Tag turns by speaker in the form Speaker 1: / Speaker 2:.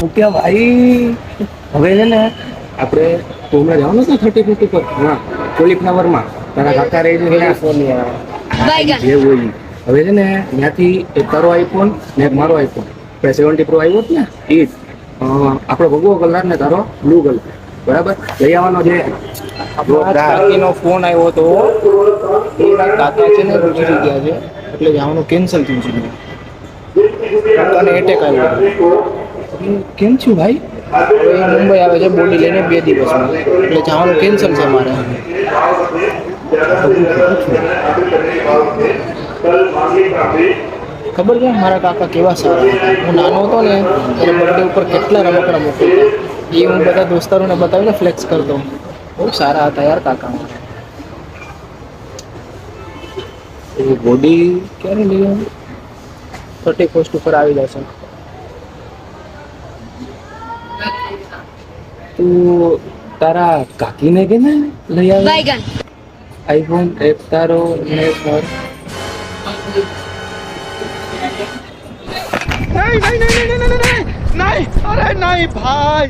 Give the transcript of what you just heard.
Speaker 1: Okay ભાઈ, હવે છે ને આપણે તો હમણાં જવાનું છે 30 પર. હા, કોલીફ્લાવરમાં તારા કાકા રહી છે
Speaker 2: બાયગન
Speaker 1: જે હોય ઈ. હવે છે ને ત્યાંથી એક તારો આઈફોન ને એક મારો આઈફોન, આપણે 70 પ્રો આવ્યો હતો ને એ જ. આપણો ભગવો કલર ને તારો બ્લુ કલર, બરાબર લઈ આવવાનો છે.
Speaker 3: કાકીનો ફોન આવ્યો હતો, એના કાકા છે ને ગુજરી ગયા છે એટલે જવાનું કેન્સલ થયું છે. કાકાને એટેક આવ્યો હતો.
Speaker 1: કેમ છું ભાઈ?
Speaker 3: હવે એ મુંબઈ આવે છે બોડી લઈને 2 દિવસમાં, એટલે જવાનું કેન્સલ છે મારે. ખબર છે મારા કાકા કેવા સારા હતા. હું નાનો હતો ને ત્યારે બર્થડે ઉપર કેટલા રમકડા મોકલતા, એ હું બધા દોસ્તારોને બતાવીને ફ્લેક્સ કરતો. બહુ સારા હતા યાર કાકા.
Speaker 1: બોડી ક્યારે લઈ આવવાનું?
Speaker 3: 31 ઉપર આવી જશે.
Speaker 1: તું તારા કાકીને કે ને લઈ આવે
Speaker 2: બાયગન
Speaker 1: આઈફોન, એક તારો ને એક મારો.
Speaker 4: नहीं नहीं नहीं नहीं नहीं नहीं नहीं नहीं अरे नहीं भाई